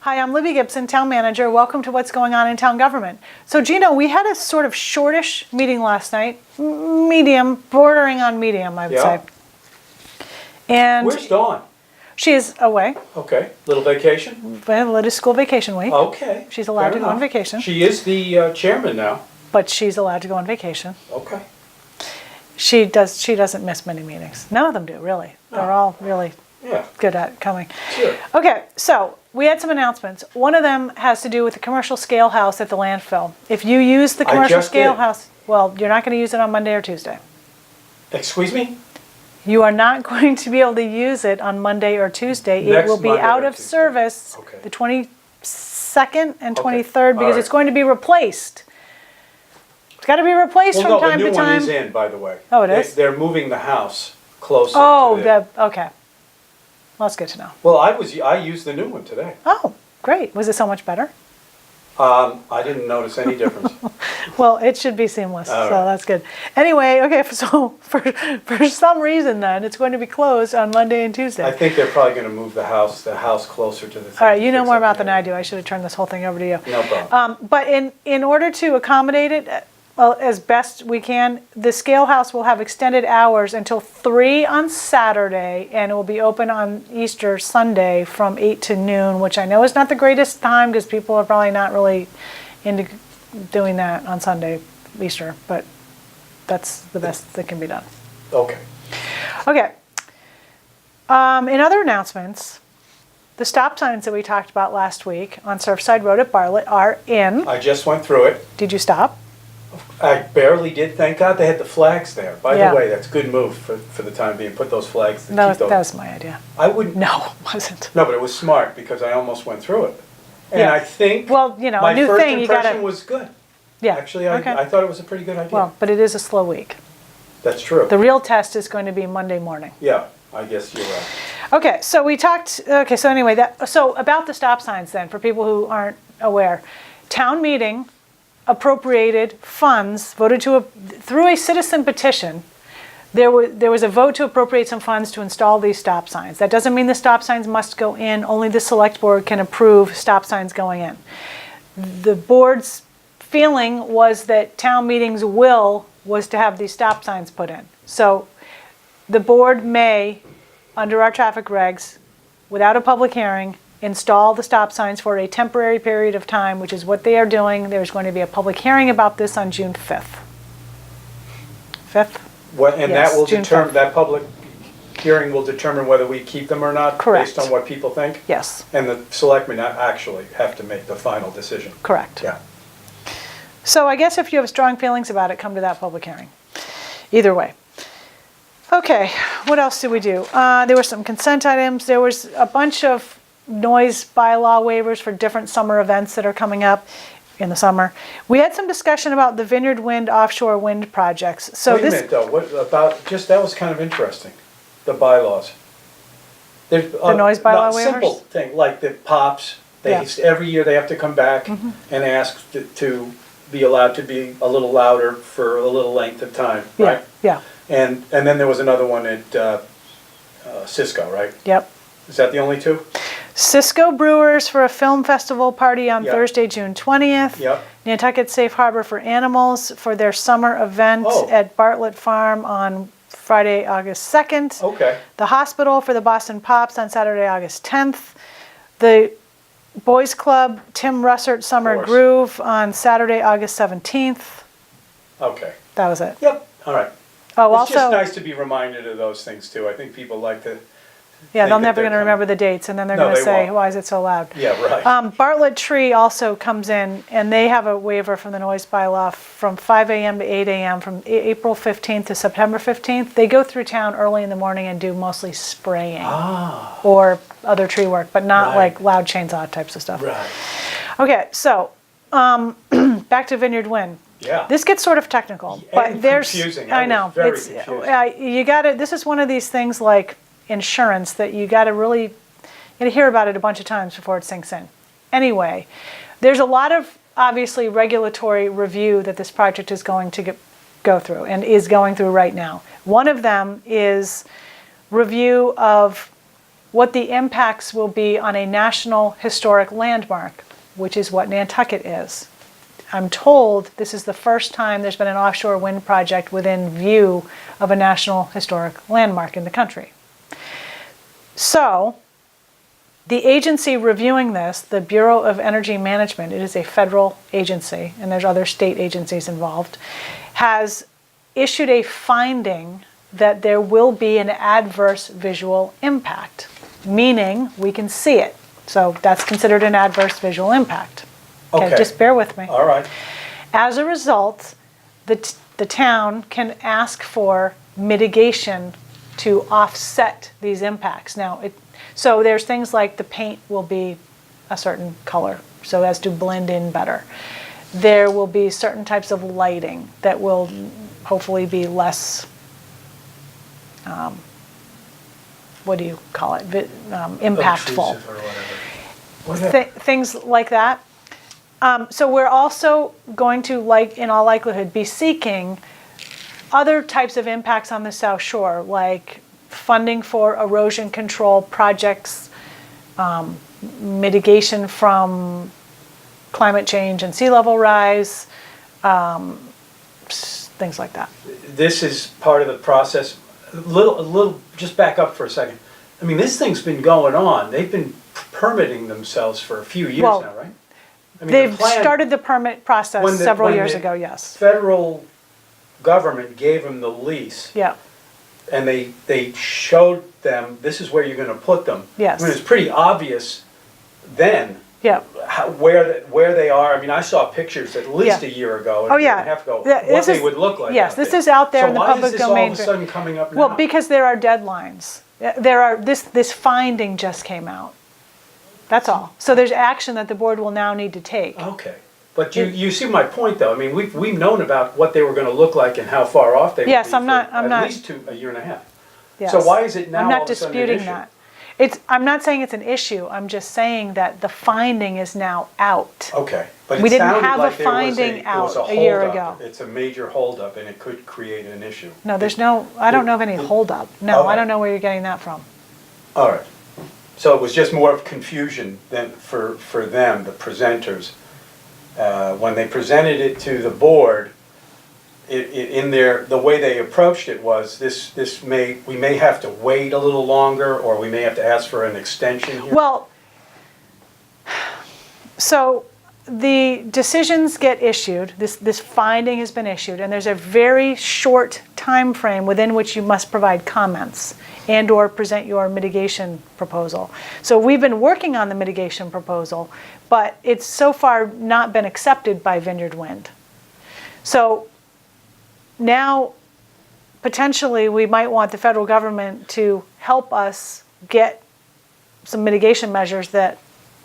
Hi, I'm Libby Gibson, Town Manager. Welcome to What's Going On in Town Government. So Gino, we had a sort of shortish meeting last night, medium, bordering on medium, I would say. And where's Dawn? She is away. Okay, little vacation? Well, it is school vacation week. Okay. She's allowed to go on vacation. She is the chairman now. But she's allowed to go on vacation. Okay. She doesn't miss many meetings. None of them do, really. They're all really good at coming. Sure. Okay, so we had some announcements. One of them has to do with the commercial scale house at the landfill. If you use the commercial scale house, well, you're not going to use it on Monday or Tuesday. Excuse me? You are not going to be able to use it on Monday or Tuesday. It will be out of service the 22nd and 23rd because it's going to be replaced. It's got to be replaced from time to time. Well, no, the new one is in, by the way. Oh, it is? They're moving the house closer to okay. Well, that's good to know. Well, I used the new one today. Oh, great. Was it so much better? I didn't notice any difference. Well, it should be seamless, so that's good. Anyway, okay, so for some reason then, it's going to be closed on Monday and Tuesday. I think they're probably going to move the house closer to the thing. All right, you know more about than I do. I should have turned this whole thing over to you. No problem. But in order to accommodate it, well, as best we can, the scale house will have extended hours until 3 on Saturday, and it will be open on Easter Sunday from 8 to noon, which I know is not the greatest time because people are probably not really into doing that on Sunday, Easter, but that's the best that can be done. Okay. Okay. In other announcements, the stop signs that we talked about last week on Surfside Road at Bartlett are in. I just went through it. Did you stop? I barely did. Thank God they had the flags there. By the way, that's a good move for the time being. Put those flags. That was my idea. I wouldn't. No, it wasn't. No, but it was smart because I almost went through it. And I think well, you know, my a new first thing, impression was good. Yeah. Actually, I thought it was a pretty good idea. Well, but it is a slow week. That's true. The real test is going to be Monday morning. Yeah, I guess you're right. Okay, so we talked, so anyway, so about the stop signs then, for people who aren't aware. Town meeting appropriated funds, voted through a citizen petition, there was a vote to appropriate some funds to install these stop signs. That doesn't mean the stop signs must go in, only the select board can approve stop signs going in. The board's feeling was that town meeting's will was to have these stop signs put in. So the board may, under our traffic regs, without a public hearing, install the stop signs for a temporary period of time, which is what they are doing. There's going to be a public hearing about this on June 5th. 5th? And yes, that will determine, that public hearing will determine whether we keep them or not. Correct. Based on what people think? Yes. And the selectmen actually have to make the final decision. Correct. Yeah. So I guess if you have strong feelings about it, come to that public hearing. Either way. Okay, what else did we do? There were some consent items. There was a bunch of noise bylaw waivers for different summer events that are coming up in the summer. We had some discussion about the Vineyard Wind offshore wind projects. So wait a minute though, what about, that was kind of interesting, the bylaws. The noise bylaw waivers? Simple thing, like the pops, every year they have to come back and ask to be allowed to be a little louder for a little length of time, right? Yeah. And then there was another one at Cisco, right? Yep. Is that the only two? Cisco Brewers for a film festival party on Thursday, June 20th. Yep. Nantucket Safe Harbor for Animals for their summer event at Bartlett Farm on Friday, August 2nd. Okay. The Hospital for the Boston Pops on Saturday, August 10th. The Boys Club Tim Russert Summer Groove on Saturday, August 17th. Okay. That was it. Yep. All right. Oh, it's just nice to be reminded of those things too. I think people like to. Yeah, they're never going to remember the dates, and then they're going to say, why is it so loud? Yeah, right. Bartlett Tree also comes in, and they have a waiver from the noise bylaw from 5 a.m. to 8 a.m. from April 15th to September 15th. They go through town early in the morning and do mostly spraying or other tree work, but not like loud chainsaw types of stuff. Right. Okay, so back to Vineyard Wind. Yeah. This gets sort of technical, but there's confusing. I know it's you got to. This is one of these things like insurance that you got to hear about it a bunch of times before it sinks in. Anyway, there's a lot of obviously regulatory review that this project is going to go through and is going through right now. One of them is review of what the impacts will be on a national historic landmark, which is what Nantucket is. I'm told this is the first time there's been an offshore wind project within view of a national historic landmark in the country. So, the agency reviewing this, the Bureau of Energy Management, it is a federal agency, and there's other state agencies involved, has issued a finding that there will be an adverse visual impact, meaning we can see it. So that's considered an adverse visual impact. Okay, just bear with me. All right. As a result, the town can ask for mitigation to offset these impacts. Now, so there's things like the paint will be a certain color so as to blend in better. There will be certain types of lighting that will hopefully be less, what do you call it, impactful. Obtrusive or whatever. Things like that. So we're also going to, like in all likelihood, be seeking other types of impacts on the South Shore, like funding for erosion control projects, mitigation from climate change and sea level rise, things like that. This is part of the process. A little, just back up for a second. I mean, this thing's been going on. They've been permitting themselves for a few years now, right? I mean, They've started the permit process several years ago, yes. Federal government gave them the lease. Yeah. And they showed them, this is where you're going to put them. Yes. I mean, it's pretty obvious then Yeah. where they are. I mean, I saw pictures at least a year ago, and Oh, a year yeah. and a half ago, Yeah, what they is- would look like. Yes, out this there. is out there in the public So domain. why is this all of a sudden coming up now? Well, because there are deadlines. This finding just came out. That's all. So there's action that the board will now need to take. Okay. But you see my point, though. I mean, we've known about what they were going to look like and how far off they would Yes, be I'm not- for at least a year and a half. Yes. So why is it now I'm all not of a sudden an disputing issue? that. I'm not saying it's an issue. I'm just saying that the finding is now out. Okay. But We it didn't sounded have a like there was finding there was out a year holdup. ago. It's a major holdup, and it could create an issue. No, there's no, I don't know of any holdup. No, Okay. I don't know where you're getting that from. All right. So it was just more of confusion than for them, the presenters. When they presented it to the board, the way they approached it was we may have to wait a little longer, or we may have to ask for an extension here. Well, so the decisions get issued, this finding has been issued, and there's a very short time frame within which you must provide comments and or present your mitigation proposal. So we've been working on the mitigation proposal, but it's so far not been accepted by Vineyard Wind. So now potentially we might want the federal government to help us get some mitigation measures that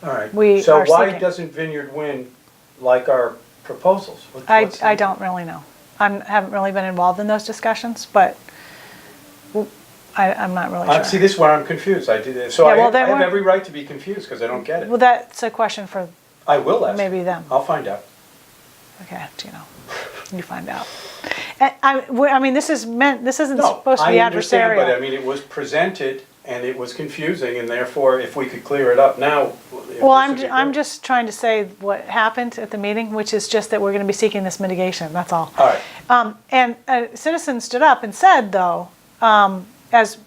All right. we So are why seeking. doesn't Vineyard Wind like our proposals? I don't really know. I haven't really been involved in those discussions, but I'm not really sure. See, this is where I'm confused. So Yeah, well, I then have we're- every right to be confused because I don't get it. Well, that's a question for I will ask. maybe them. I'll find out. Okay, you find out. And I mean, this isn't supposed to be I understand, but I adversarial. mean, it was presented and it was confusing, and therefore, if we could clear it up now. Well, I'm just trying to say what happened at the meeting, which is just that we're going to be seeking this mitigation, that's all. All right. And a citizen stood up and said, though, as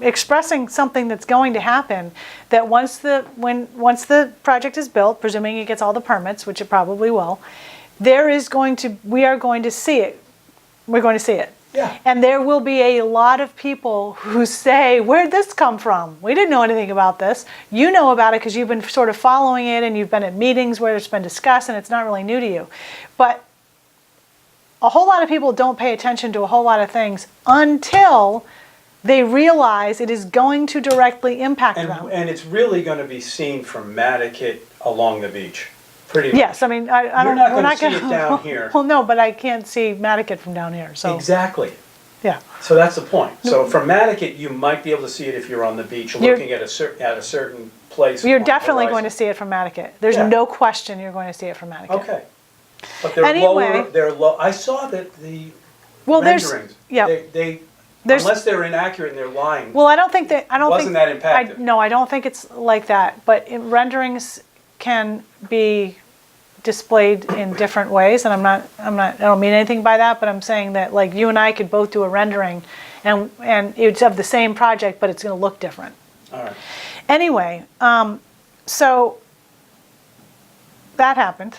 expressing something that's going to happen, that once the project is built, presuming it gets all the permits, which it probably will, we are going to see it. We're going to see it. Yeah. And there will be a lot of people who say, where'd this come from? We didn't know anything about this. You know about it because you've been sort of following it and you've been at meetings where it's been discussed and it's not really new to you. But a whole lot of people don't pay attention to a whole lot of things until they realize it is going to directly impact them. And it's really going to be seen from Matticat along the beach, pretty much. Yes, I mean, I don't. You're not we're going to see gonna- it down here. Well, no, but I can't see Matticat from down here. So Exactly. yeah, So that's the point. So from Matticat, you might be able to see it if you're on the beach looking at a certain place. you're on the definitely horizon. going to see it from Matticat. There's Yeah. no question you're going to see it from Matticat. Okay. But they're Anyway. lower, they're low. I saw that the Well, there's renderings, yeah. they Unless they're inaccurate and they're lying. Well, I don't think that, Wasn't that impacted? No, I don't think it's like that, but renderings can be displayed in different ways, and I don't mean anything by that, but I'm saying that like you and I could both do a rendering and it's of the same project, but it's gonna look different. All right. Anyway, so that happened,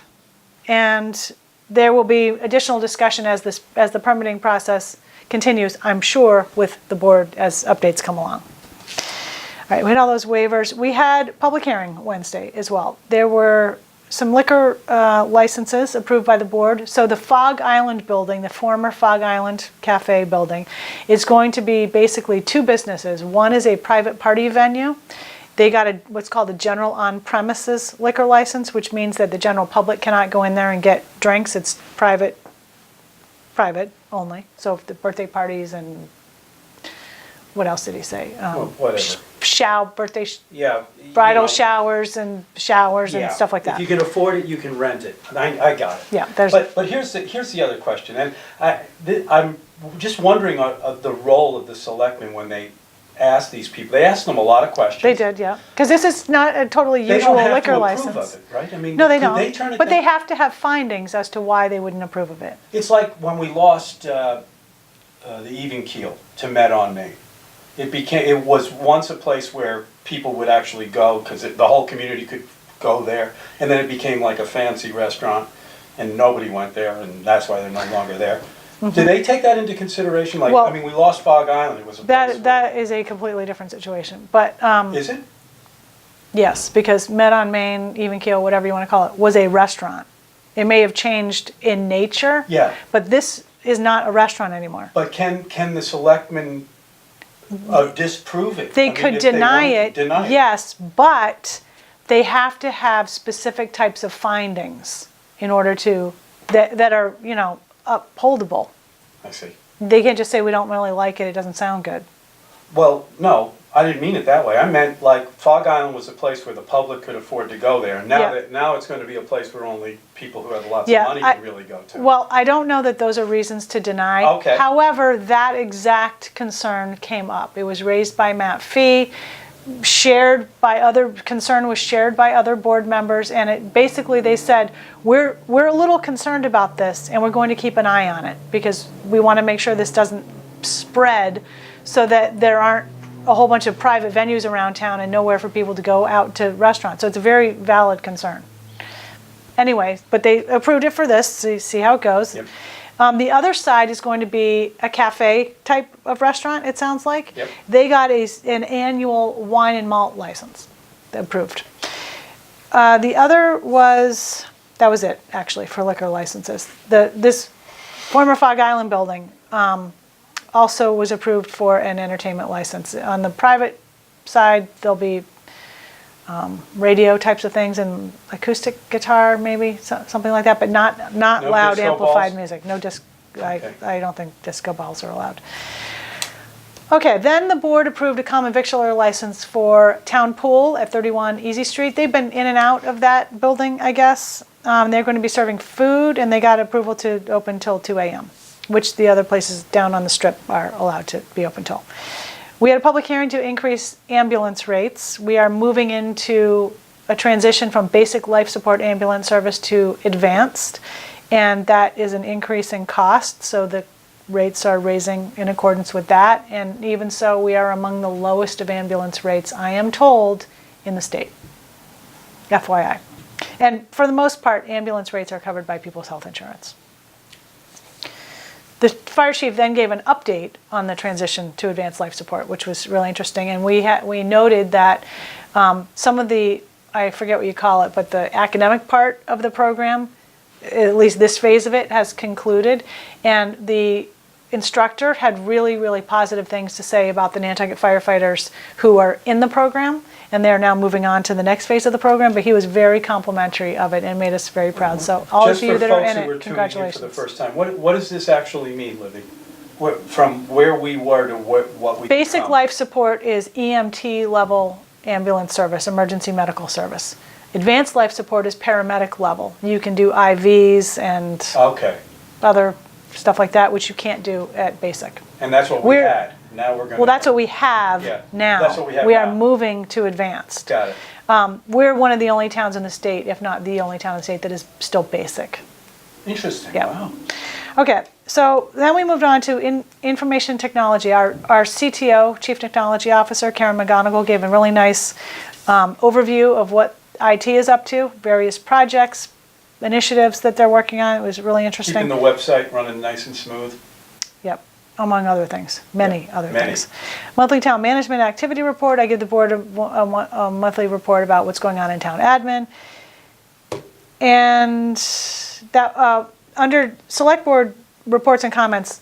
and there will be additional discussion as the permitting process continues, I'm sure, with the board as updates come along. All right, we had all those waivers. We had public hearing Wednesday as well. There were some liquor licenses approved by the board. So the Fog Island building, the former Fog Island Cafe building, is going to be basically two businesses. One is a private party venue. They got what's called a general on-premises liquor license, which means that the general public cannot go in there and get drinks. It's private only. So if the birthday parties and what else did he say? Well, whatever. Birthday, Yeah. bridal showers and stuff like that. If you can afford it, you can rent it. I got it. Yeah, But here's the other question, and I'm just wondering the role of the selectmen when they ask these people. They ask them a lot of questions. They did, yeah. Because this is not a totally usual liquor license. They don't have to approve of it, right? I mean, no, they could don't. They turn it but down? they have to have findings as to why they wouldn't approve of it. It's like when we lost the Even Keel to Met on Main. It was once a place where people would actually go because the whole community could go there, and then it became like a fancy restaurant, and nobody went there, and that's why they're no longer there. Mm-hmm. Did they take that into consideration? Like, well, we lost Fog Island. It was a place that is a completely different situation. But is it? Yes, because Met on Main, Even Keel, whatever you want to call it, was a restaurant. It may have changed in nature. Yeah. But this is not a restaurant anymore. But can the selectmen disprove it? They could deny it. Yes, but they have to have specific types of findings in order to that are upholdable. I see. They can't just say we don't really like it. It doesn't sound good. Well, no, I didn't mean it that way. I meant like Fog Island was a place where the public could afford to go there, and now it's going to be a place where only people who have lots of money can really go to. Well, I don't know that those are reasons to deny. Okay. However, that exact concern came up. It was raised by Matt Fee, concern was shared by other board members, and basically they said, we're a little concerned about this, and we're going to keep an eye on it because we want to make sure this doesn't spread so that there aren't a whole bunch of private venues around town and nowhere for people to go out to restaurants. So it's a very valid concern. Anyway, but they approved it for this, so you see how it goes. Yep. The other side is going to be a cafe type of restaurant, it sounds like. Yep. They got an annual wine and malt license approved. The other that was it, actually, for liquor licenses. This former Fog Island building also was approved for an entertainment license. On the private side, there'll be radio types of things and acoustic guitar, maybe something like that, but not No loud disco amplified balls? music. No disc. Okay. I don't think disco balls are allowed. Okay, then the board approved a common victualler license for Town Pool at 31 Easy Street. They've been in and out of that building, I guess. They're going to be serving food, and they got approval to open till 2 a.m., which the other places down on the strip are allowed to be open till. We had a public hearing to increase ambulance rates. We are moving into a transition from basic life support ambulance service to advanced, and that is an increase in cost, so the rates are raising in accordance with that, and even so, we are among the lowest of ambulance rates, I am told, in the state. FYI. And for the most part, ambulance rates are covered by people's health insurance. The fire chief then gave an update on the transition to advanced life support, which was really interesting. And we noted that some of the, I forget what you call it, but the academic part of the program, at least this phase of it, has concluded. And the instructor had really, really positive things to say about the Nantucket firefighters who are in the program. And they're now moving on to the next phase of the program, but he was very complimentary of it and made us very proud. So all of you that are in it, congratulations. Just for folks who were tuning in for the first time, what does this actually mean, Libby? From where we were to what we Basic become? life support is EMT level ambulance service, emergency medical service. Advanced life support is paramedic level. You can do IVs and other stuff like that, which you can't do at basic. And that's what we had. Now we're going to. Well, that's what we have Yeah, now. that's what we have We are now. moving to advanced. Got it. We're one of the only towns in the state, if not the only town in the state, that is still basic. Interesting. Yeah. Wow. Okay, so then we moved on to information technology. Our CTO, Chief Technology Officer, Karen McGonigal, gave a really nice overview of what IT is up to, various projects, initiatives that they're working on. It was really interesting. Keeping the website running nice and smooth. Yep, among other things, many other many. things. Monthly town management activity report. I give the board a monthly report about what's going on in town admin. And that under select board reports and comments,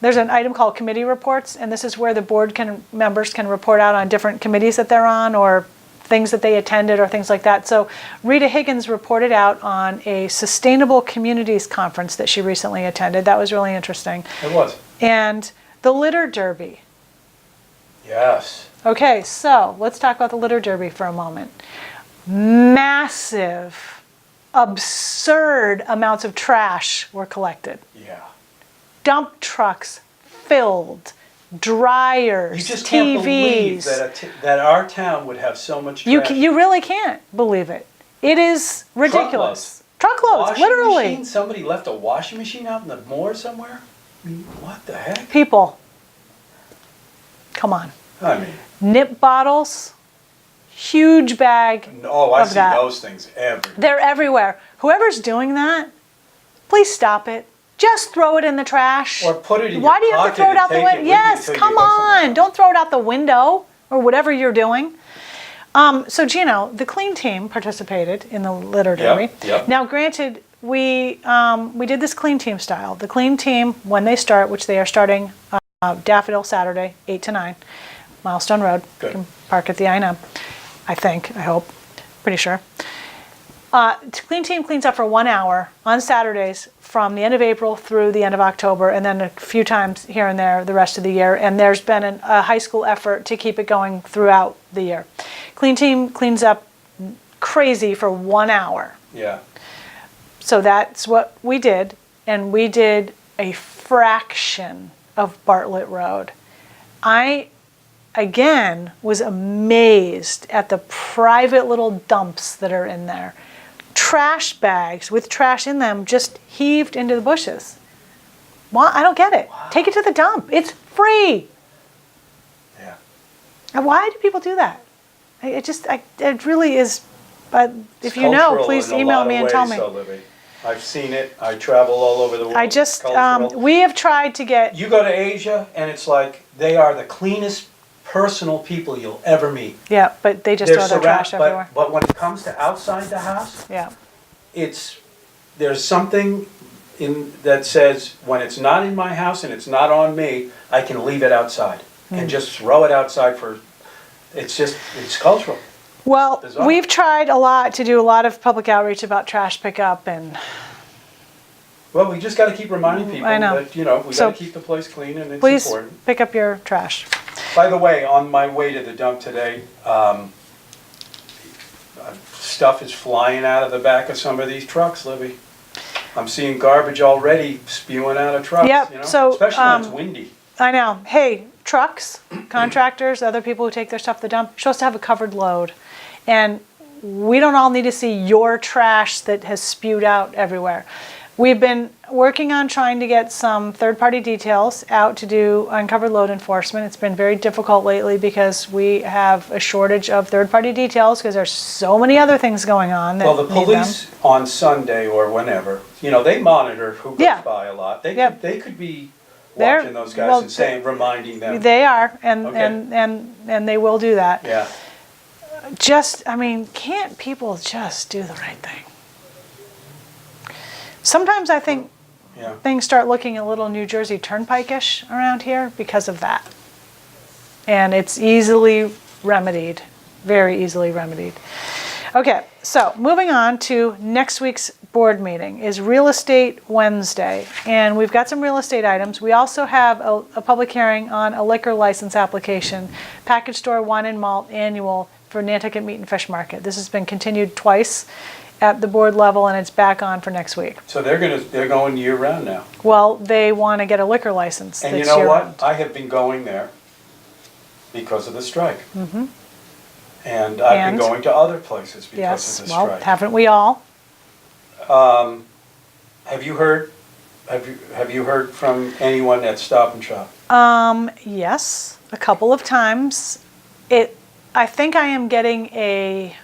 there's an item called committee reports, and this is where the board members can report out on different committees that they're on or things that they attended or things like that. So Rita Higgins reported out on a Sustainable Communities Conference that she recently attended. That was really interesting. It was. And the litter derby. Yes. Okay, so let's talk about the litter derby for a moment. Massive, absurd amounts of trash were collected. Yeah. Dump trucks filled, dryers, You just TVs. can't believe that our town would have so much trash. You really can't believe it. It is ridiculous. Truckloads, Washing literally. machine? Somebody left a washing machine out in the moor somewhere? I mean, what the heck? People, come on. I mean, Nip bottles, huge bag. oh, I of see that. those things everywhere. They're everywhere. Whoever's doing that, please stop it. Just throw it in the trash. Or put it in Why your do you have to pocket throw it and out the take it window? with you Yes, until you come go somewhere on. else. Don't throw it out the window or whatever you're doing. So Gino, the clean team participated in the litter derby. Yep. Now, granted, we did this clean team style. The clean team, when they start, which they are starting Daffodil Saturday, 8 to 9, Milestone Road. Good. You can park at the I&M, I think, I hope, pretty sure. Clean team cleans up for 1 hour on Saturdays from the end of April through the end of October, and then a few times here and there the rest of the year. And there's been a high school effort to keep it going throughout the year. Clean team cleans up crazy for 1 hour. Yeah. So that's what we did, and we did a fraction of Bartlett Road. I, again, was amazed at the private little dumps that are in there. Trash bags with trash in them just heaved into the bushes. Well, I don't get it. Wow. Take it to the dump. It's free. Yeah. And why do people do that? It really is. But if It's you know, cultural please in a email lot me of and tell ways, me. though, Libby. I've seen it. I travel all over the world. I just, Cultural. we have tried to get, You go to Asia, and it's like they are the cleanest personal people you'll ever meet. yeah, but they just throw their trash everywhere. But when it comes to outside the house, Yeah, there's something that says when it's not in my house and it's not on me, I can leave it outside and just throw it outside it's cultural. well, Bizarre. we've tried a lot to do a lot of public outreach about trash pickup, and Well, we just gotta keep reminding people I know. that, we So, gotta keep the place clean and it's please important. pick up your trash. By the way, on my way to the dump today, stuff is flying out of the back of some of these trucks, Libby. I'm seeing garbage already spewing out of trucks, Yep, so, especially when it's windy. I know. Hey, trucks, contractors, other people who take their stuff to the dump, you're supposed to have a covered load. And we don't all need to see your trash that has spewed out everywhere. We've been working on trying to get some third-party details out to do uncovered load enforcement. It's been very difficult lately because we have a shortage of third-party details because there's so many other things going on that Well, the need them. police on Sunday or whenever, they monitor who goes Yeah. by a lot. They Yep. could be They're- watching those guys well, and saying, reminding them. They are, and, Okay. and they will do that. Yeah. Can't people just do the right thing? Sometimes I think Yeah. things start looking a little New Jersey Turnpike-ish around here because of that. And it's easily remedied, very easily remedied. Okay, so moving on to next week's board meeting is Real Estate Wednesday. And we've got some real estate items. We also have a public hearing on a liquor license application, package store wine and malt annual for Nantucket Meat and Fish Market. This has been continued twice at the board level, and it's back on for next week. So they're going year round now. Well, they want to get a liquor license. And you that's know year-round. what? I have been going there because of the strike. Mm-hmm. And I've been going to other places because Yes, of the well, strike. haven't we all? Have you heard? Have you heard from anyone at Stop and Shop? Yes, a couple of times. I think I am getting a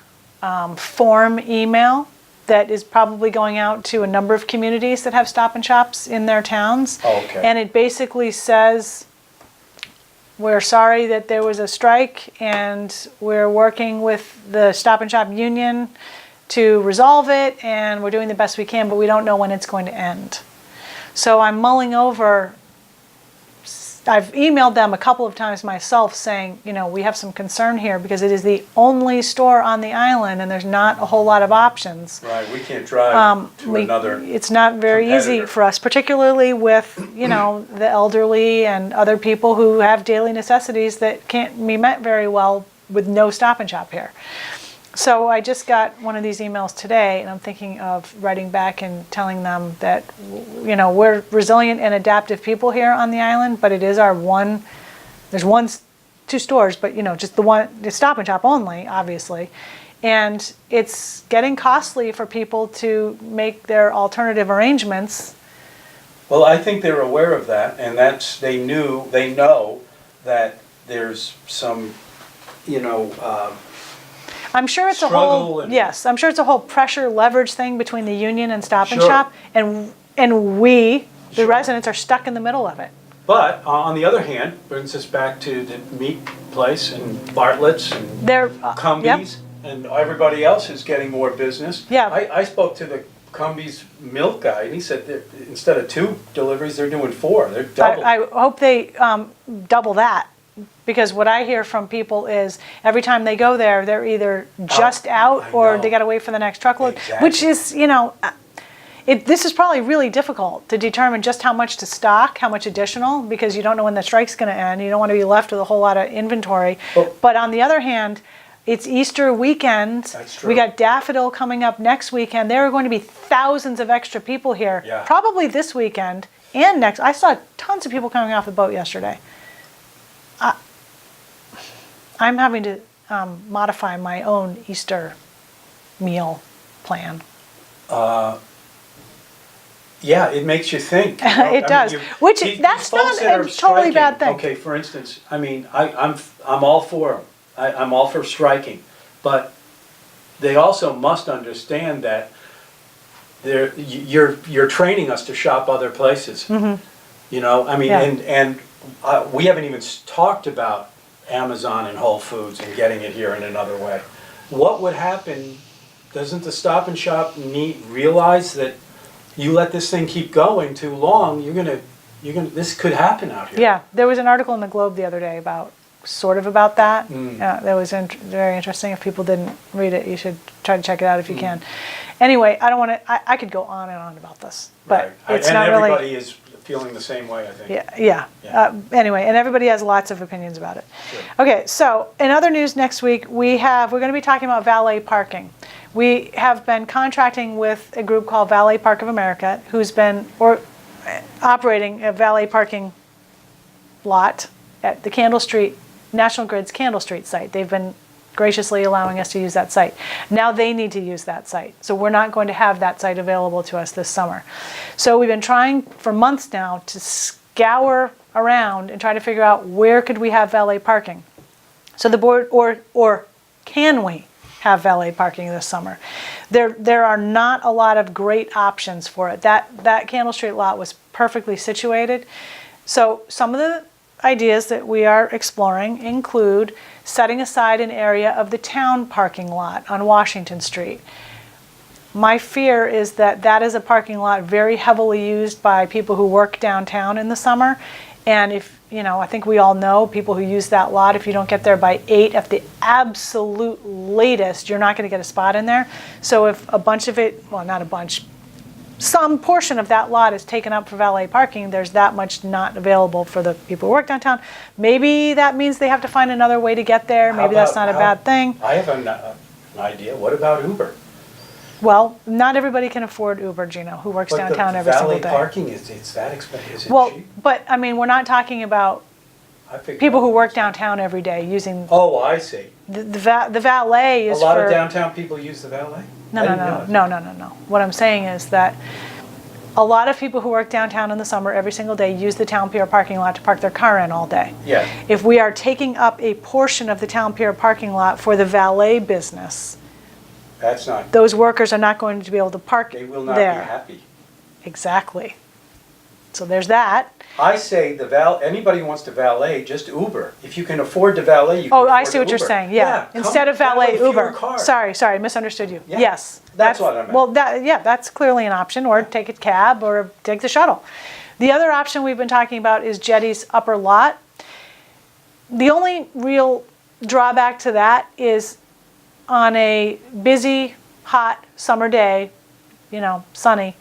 form email that is probably going out to a number of communities that have Stop and Shops in their towns. Oh, okay. And it basically says, we're sorry that there was a strike, and we're working with the Stop and Shop union to resolve it, and we're doing the best we can, but we don't know when it's going to end. So I'm mulling over. I've emailed them a couple of times myself saying, we have some concern here because it is the only store on the island and there's not a whole lot of options. Right, we can't drive to another. It's not very easy competitor. for us, particularly with, the elderly and other people who have daily necessities that can't be met very well with no Stop and Shop here. So I just got one of these emails today, and I'm thinking of writing back and telling them that, we're resilient and adaptive people here on the island, but it is our one, there's two stores, but, just the one, the Stop and Shop only, obviously. And it's getting costly for people to make their alternative arrangements. Well, I think they're aware of that, and they know that there's some, I'm sure it's I'm sure it's a whole pressure leverage thing between the union and Stop and Sure. Shop, and we, the Sure. residents, are stuck in the middle of it. But on the other hand, brings us back to the meat place and Bartlett's and They're Cumbies, and everybody else is getting more business. Yeah. I spoke to the Cumbies milk guy, and he said that instead of 2 deliveries, they're doing 4. They're double. I hope they double that, because what I hear from people is every time they go there, they're either just out I or know. they got to wait for the next truckload, Exactly. which is, this is probably really difficult to determine just how much to stock, how much additional, because you don't know when the strike's going to end. You don't want to be left with a whole lot of inventory. Well- But on the other hand, it's Easter weekend. That's true. We got Daffodil coming up next weekend. There are going to be thousands of extra people here, Yeah. probably this weekend and next. I saw tons of people coming off the boat yesterday. I'm having to modify my own Easter meal plan. Yeah, it makes you think. It does. That's not folks that a are totally bad thing. Okay, for instance, I'm all for them. I'm all for striking, but they also must understand that you're training us to shop other places. Mm-hmm. Yeah. We haven't even talked about Amazon and Whole Foods and getting it here in another way. What would happen? Doesn't the Stop and Shop realize that you let this thing keep going too long, this could happen out here. Yeah, there was an article in the Globe the other day about that. That was very interesting. If people didn't read it, you should try to check it out if you can. Anyway, I don't want to. I could go on and on about this, but Right. it's and not everybody really. is feeling the same way, I think. Yeah. Yeah. Anyway, and everybody has lots of opinions about it. Sure. Okay, so in other news next week, we're going to be talking about valet parking. We have been contracting with a group called Valet Park of America, who's been operating a valet parking lot at the National Grid's Candle Street site. They've been graciously allowing us to use that site. Now they need to use that site. So we're not going to have that site available to us this summer. So we've been trying for months now to scour around and try to figure out where could we have valet parking. So the board, or can we have valet parking this summer? There are not a lot of great options for it. That Candle Street lot was perfectly situated. So some of the ideas that we are exploring include setting aside an area of the town parking lot on Washington Street. My fear is that is a parking lot very heavily used by people who work downtown in the summer. And I think we all know people who use that lot, if you don't get there by 8 at the absolute latest, you're not going to get a spot in there. So if a bunch of it, well, not a bunch, some portion of that lot is taken up for valet parking, there's that much not available for the people who work downtown. Maybe that means they have to find another way to get there. Maybe that's not a bad thing. I have an idea. What about Uber? Well, not everybody can afford Uber, Gino, who works downtown every single day. Valet parking, it's that expensive, is it Well, cheap? but I mean, we're not talking about I figured people who that work was- downtown every day using, Oh, I see. the valet A is lot of for. downtown people use the valet? No, I no, didn't no, realize no, that. no, no, no. What I'm saying is that a lot of people who work downtown in the summer every single day use the town pier parking lot to park their car in all day. Yeah. If we are taking up a portion of the town pier parking lot for the valet business, That's not, those workers are not going to be able to park they will not be there. happy. Exactly. So there's that. I say anybody who wants to valet, just Uber. If you can afford to valet, you can Oh, afford I see what you're Uber. saying, yeah. come Instead of valet, fewer Uber. cars. Sorry, misunderstood you. Yeah, Yes. that's what I meant. Well, that's clearly an option, or take a cab, or take the shuttle. The other option we've been talking about is Jetty's upper lot. The only real drawback to that is on a busy, hot summer day, sunny,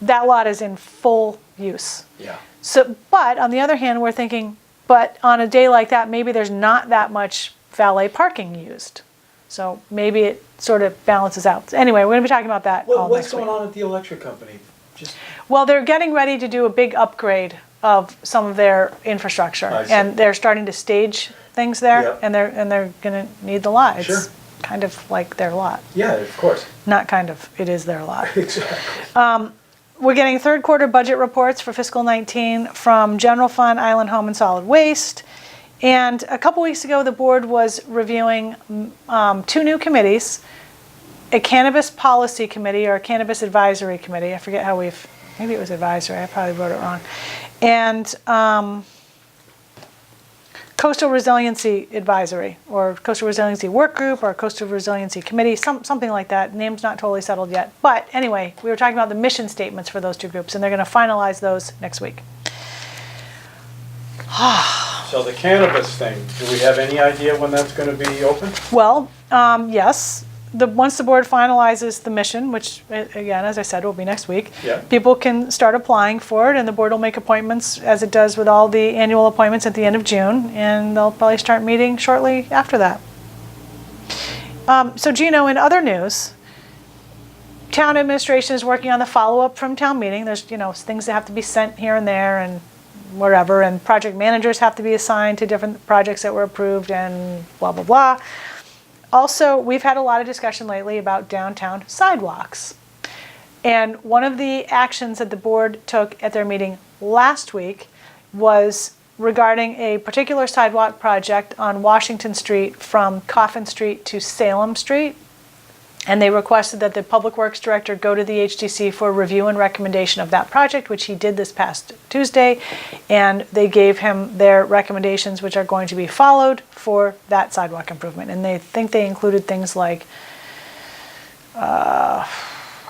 that lot is in full use. Yeah. So, but on the other hand, we're thinking, but on a day like that, maybe there's not that much valet parking used. So maybe it sort of balances out. Anyway, we're going to be talking about that all What's next going week. on at the electric company? Just Well, they're getting ready to do a big upgrade of some of their infrastructure, I see. and they're starting to stage things there, Yep. and they're going to need the lot. Sure. It's kind of like their lot. yeah, of course. Not kind of, it is their lot. Exactly. We're getting third quarter budget reports for fiscal 19 from General Fund, Island Home, and Solid Waste. And a couple weeks ago, the board was reviewing two new committees, a cannabis policy committee or a cannabis advisory committee. I forget how maybe it was advisory. I probably wrote it wrong. And Coastal Resiliency Advisory, or Coastal Resiliency Work Group, or Coastal Resiliency Committee, something like that. Name's not totally settled yet. But anyway, we were talking about the mission statements for those two groups, and they're going to finalize those next week. So the cannabis thing, do we have any idea when that's going to be open? Well, yes. Once the board finalizes the mission, which, again, as I said, will be next week, Yeah. people can start applying for it, and the board will make appointments, as it does with all the annual appointments at the end of June, and they'll probably start meeting shortly after that. So, Gino, in other news, town administration is working on the follow-up from town meeting. There's, things that have to be sent here and there and wherever, and project managers have to be assigned to different projects that were approved and blah, blah, blah. Also, we've had a lot of discussion lately about downtown sidewalks. And one of the actions that the board took at their meeting last week was regarding a particular sidewalk project on Washington Street from Coffin Street to Salem Street. And they requested that the Public Works Director go to the HDC for review and recommendation of that project, which he did this past Tuesday. And they gave him their recommendations, which are going to be followed for that sidewalk improvement. And they think they included things like,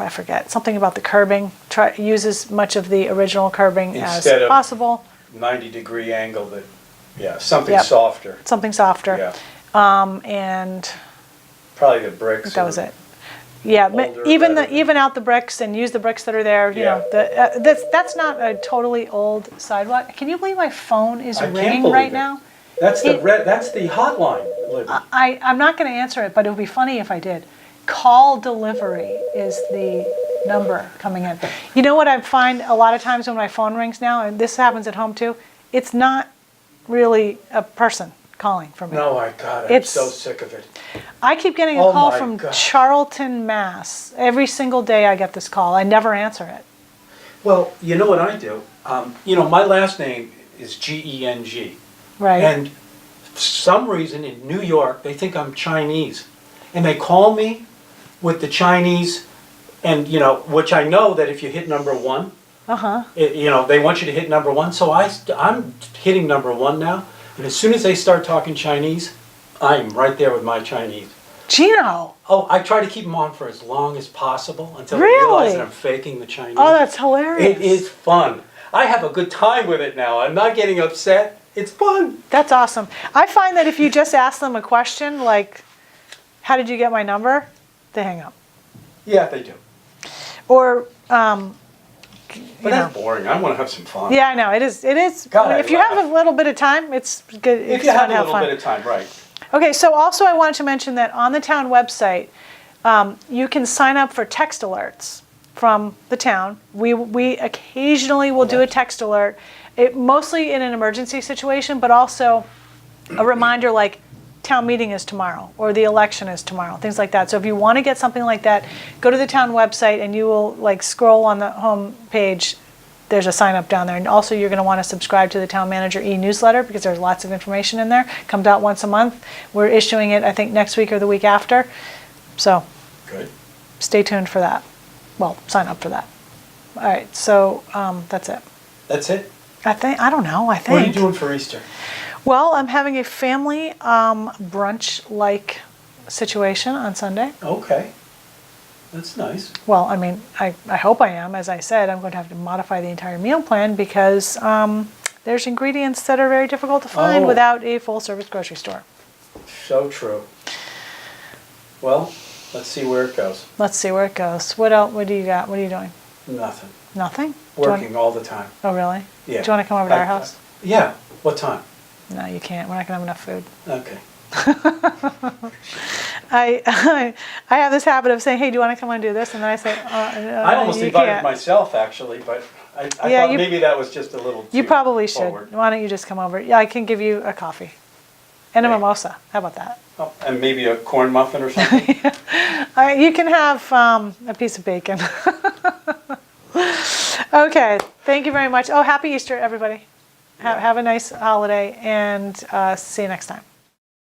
I forget, something about the curbing, use as much of the original curbing Instead as of possible. 90-degree angle something Yep. softer. Something softer. Yeah. And Probably the bricks. that was it. Yeah, but older even rather even out the bricks and use the bricks that are there. Yeah. That's not a totally old sidewalk. Can you believe my phone is I can't ringing believe right it. now? That's the hotline, Libby. I'm not going to answer it, but it would be funny if I did. Call delivery is the number coming in. You know what I find a lot of times when my phone rings now, and this happens at home too, it's not really a person calling for me. No, I'm It's- so sick of it. I keep getting a Oh call my from God. Charlton, Mass. Every single day I get this call. I never answer it. Well, you know what I do? My last name is G-E-N-G. Right. And for some reason in New York, they think I'm Chinese. And they call me with the Chinese, and, which I know that if you hit number one, Uh-huh. they want you to hit number one. So I'm hitting number one now. And as soon as they start talking Chinese, I'm right there with my Chinese. Gino. Oh, I try to keep them on for as long as possible until they Really? realize that I'm faking the Chinese. Oh, that's hilarious. It is fun. I have a good time with it now. I'm not getting upset. It's fun. That's awesome. I find that if you just ask them a question like, how did you get my number? They hang up. Yeah, they do. Or, But that's boring. I want to have some fun. yeah, I know. It is. God, I if you laugh. have a little bit of time, it's good. If It's you fun have to a have little fun. bit of time, right. Okay, so also I wanted to mention that on the town website, You can sign up for text alerts from the town. We occasionally will do a text alert, mostly in an emergency situation, but also a reminder like town meeting is tomorrow or the election is tomorrow, things like that. So if you want to get something like that, go to the town website and you will like scroll on the home page. There's a sign up down there. And also you're going to want to subscribe to the town manager e-newsletter because there's lots of information in there. It comes out once a month. We're issuing it, I think, next week or the week after. So Good. stay tuned for that. Well, sign up for that. All right, so that's it. That's it? I don't know, I think. What are you doing for Easter? Well, I'm having a family brunch-like situation on Sunday. Okay. That's nice. Well, I mean, I hope I am. As I said, I'm going to have to modify the entire meal plan because there's ingredients that are very difficult to find without a full-service grocery store. So true. Well, let's see where it goes. Let's see where it goes. What else? What do you got? What are you doing? Nothing. Nothing? Working all the time. Oh, really? Yeah. Do you want to come over to our house? Yeah. What time? No, you can't. We're not going to have enough food. Okay. I have this habit of saying, hey, do you want to come and do this? And then I say, I almost you invited can't. myself, actually, but I Yeah, thought maybe that was just a little too You probably should. forward. Why don't you just come over? Yeah, I can give you a coffee and a Hey. mimosa. How about that? Oh, and maybe a corn muffin or something? You can have a piece of bacon. Okay, thank you very much. Oh, happy Easter, everybody. Have a nice holiday, and see you next time.